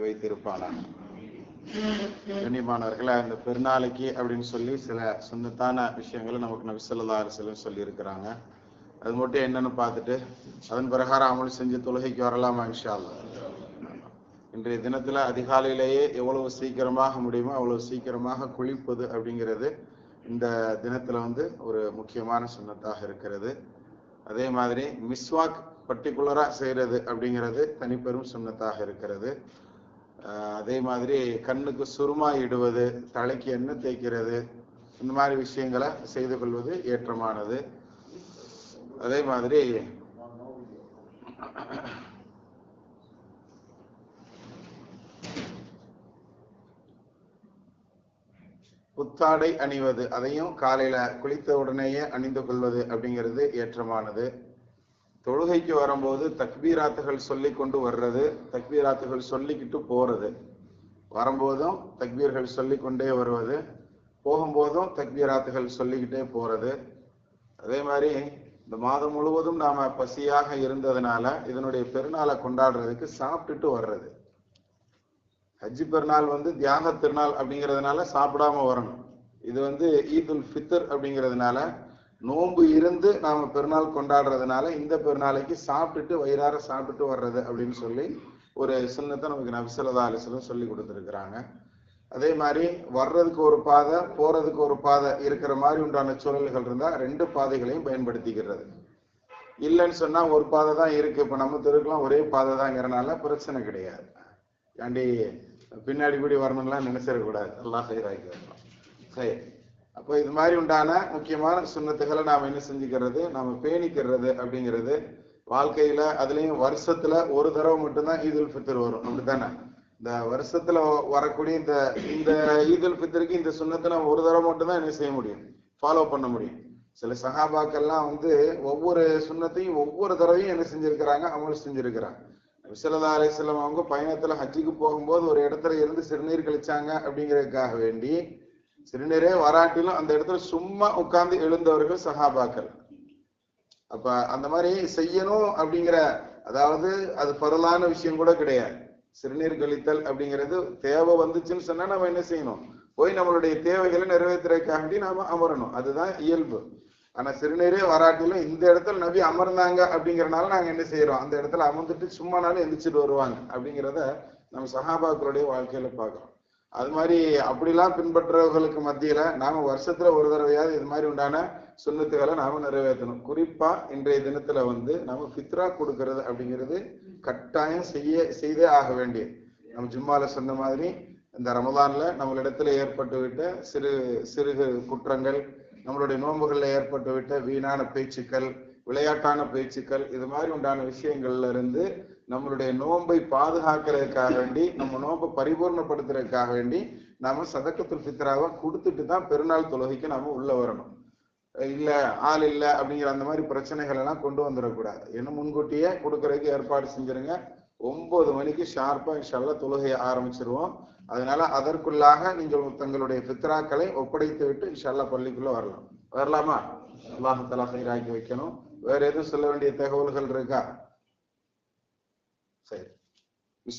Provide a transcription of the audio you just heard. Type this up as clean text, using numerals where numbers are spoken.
வைத்திருப்பானா. கண்ணியமானவர்களே, இந்த பெருநாளைக்கு அப்படின்னு சொல்லி சில சுன்னத்தான விஷயங்களை நமக்கு நபி ஸல்லல்லாஹு அலைஹி வஸல்லம் சொல்லி இருக்கிறாங்க. அது மட்டும் என்னன்னு பார்த்துட்டு அதன் பிரகாரம் அமல் செஞ்சு தொழுகைக்கு வரலாமா இன்ஷா அல்லாஹ். இன்றைய தினத்துல அதிகாலையிலேயே எவ்வளவு சீக்கிரமாக முடியுமோ அவ்வளவு சீக்கிரமாக குளிப்பது அப்படிங்கிறது இந்த தினத்துல ஒரு முக்கியமான சுன்னத்தாக இருக்கிறது. அதே மாதிரி மிஸ்வாக் பர்டிகுலரா செய்யறது அப்படிங்கிறது தனிப்பெரும் சுன்னத்தாக இருக்கிறது. அதே மாதிரி கண்ணுக்கு சுருமா இடுவது, தலைக்கு எண்ணெய் தேய்க்கிறது, இந்த மாதிரி விஷயங்களை செய்து கொள்வது ஏற்றமானது. அதே மாதிரி புத்தாடை அணிவது, அதையும் காலையில குளித்த உடனேயே அணிந்து கொள்வது அப்படிங்கிறது ஏற்றமானது. தொழுகைக்கு வரும்போது தக்பீராத்துகள் சொல்லி கொண்டு வர்றது, தக்பீராத்துகள் சொல்லிக்கிட்டு போறது, வரும்போதும் தக்பீர்கள் சொல்லிக்கொண்டே வருவது, போகும்போதும் தக்பீராத்துகள் சொல்லிக்கிட்டே போறது. அதே மாதிரி இந்த மாதம் முழுவதும் நாம பசியாக இருந்ததுனால இதனுடைய பெருநாளை கொண்டாடுறதுக்கு சாப்பிட்டுட்டு வர்றது. ஹஜ்ஜி பெருநாள் தியாக திருநாள் அப்படிங்கிறதுனால சாப்பிடாம வரணும். இது ஈதுல் ஃபித்ர் அப்படிங்கிறதுனால நோன்பு இருந்து நாம பெருநாள் கொண்டாடுறதுனால இந்த பெருநாளைக்கு சாப்பிட்டுட்டு வயிறார சாப்பிட்டுட்டு வர்றது அப்படின்னு சொல்லி ஒரு சுன்னத்தை நமக்கு நபி ஸல்லல்லாஹு அலைஹி வஸல்லம் சொல்லி கொடுத்துருக்குறாங்க. அதே மாதிரி வர்றதுக்கு ஒரு பாதை, போறதுக்கு ஒரு பாதை இருக்கிற மாதிரி உண்டான சூழல்கள் இருந்தா ரெண்டு பாதைகளையும் பயன்படுத்திக்கிறது. இல்லைன்னு சொன்னா ஒரு பாதை தான் இருக்கு, இப்ப நம்ம தெருக்கெல்லாம் ஒரே பாதை தாங்கிறனால பிரச்சனை கிடையாது. ஏண்டி பின்னாடி கூடி வரணும்லாம் நினைச்சிடக்கூடாது. எல்லாம் செய்யறாங்க. சரி, அப்போ இது மாதிரி உண்டான முக்கியமான சுன்னத்துகளை நாம என்ன செஞ்சுக்கிறது, நாம பேணிக்கிறது அப்படிங்கிறது வாழ்க்கையில. அதுலயும் வருஷத்துல ஒரு தடவை மட்டும்தான் ஈதுல் ஃபித்ர் வரும், அப்படித்தானே? இந்த வருஷத்துல வரக்கூடிய இந்த ஈதுல் ஃபித்ருக்கு இந்த சுன்னத்தை நம்ம ஒரு தடவை மட்டும்தான் என்ன செய்ய முடியும், ஃபாலோ பண்ண முடியும். சில சஹாபாக்கள்லாம் ஒவ்வொரு சுன்னத்தையும் ஒவ்வொரு தடவையும் என்ன செஞ்சிருக்கிறாங்க, அமல் செஞ்சிருக்கிறாங்க. நபி ஸல்லல்லாஹு அலைஹி வஸல்லம் அவங்க பயணத்துல ஹஜ்ஜுக்கு போகும்போது ஒரு இடத்துல இருந்து சிறுநீர் கழிச்சாங்க அப்படிங்கிறதுக்காக வேண்டி சிறுநீரே வராட்டிலும் அந்த இடத்துல சும்மா உட்கார்ந்து எழுந்தவர்கள் சஹாபாக்கள். அப்ப அந்த மாதிரி செய்யணும் அப்படிங்கிற, அதாவது அது பரலான விஷயம் கூட கிடையாது. சிறுநீர் கழித்தல் அப்படிங்கிறது தேவை வந்துச்சுன்னு சொன்னா நம்ம என்ன செய்யணும், போய் நம்மளுடைய தேவைகளை நிறைவேற்றுறதுக்காக வேண்டி நாம அமரணும், அதுதான் இயல்பு. ஆனா சிறுநீரே வராட்டிலும் இந்த இடத்துல நபி அமர்ந்தாங்க அப்படிங்கறதுனால நாங்க என்ன செய்யறோம், அந்த இடத்துல அமர்ந்துட்டு சும்மானாலும் எந்திரிச்சிட்டு வருவாங்க அப்படிங்கிறத நம்ம சஹாபாக்களுடைய வாழ்க்கையில பார்க்கிறோம். அது மாதிரி அப்படிலாம் பின்பற்றுறவர்களுக்கு மத்தியில நாம வருஷத்துல ஒரு தடவையாவது இது மாதிரி உண்டான சுன்னத்துகளை நாம நிறைவேற்றணும். குறிப்பா இன்றைய தினத்துல நாம ஃபித்ரா கொடுக்கறது அப்படிங்கிறது கட்டாயம் செய்தே ஆக வேண்டியது. நம்ம ஜும்மால சொன்ன மாதிரி இந்த ரமலான்ல நம்மளிடத்துல ஏற்பட்டு விட்ட சிறு சிறு குற்றங்கள், நம்மளுடைய நோன்புகள்ல ஏற்பட்டு விட்ட வீணான பேச்சுக்கள், விளையாட்டான பேச்சுக்கள், இது மாதிரி உண்டான விஷயங்கள்ல இருந்து நம்மளுடைய நோன்பை பாதுகாக்கிறதுக்காக வேண்டி, நம்ம நோன்பை பரிபூர்ணப்படுத்துறதுக்காக வேண்டி நாம சதக்கத்துல் ஃபித்ராவை கொடுத்துட்டு தான் பெருநாள் தொழுகைக்கு நாம உள்ள வரணும். இல்ல ஆள் இல்ல அப்படிங்கிற அந்த மாதிரி பிரச்சனைகள் எல்லாம் கொண்டு வந்துடக்கூடாது. என்ன முன்கூட்டியே கொடுக்கறதுக்கு ஏற்பாடு செஞ்சிருங்க. 9 மணிக்கு ஷார்ப்பா இன்ஷா அல்லாஹ் தொழுகையை ஆரம்பிச்சிருவோம். அதனால அதற்குள்ளாக நீங்கள் தங்களுடைய ஃபித்ராக்களை ஒப்படைத்து விட்டு இன்ஷா அல்லாஹ் பள்ளிக்குள்ள வரலாமா? அல்லாஹ் தஆலா ஹைராக்கி வைக்கணும். வேற எதுவும் சொல்ல வேண்டிய தகவல்கள் இருக்கா? சரி.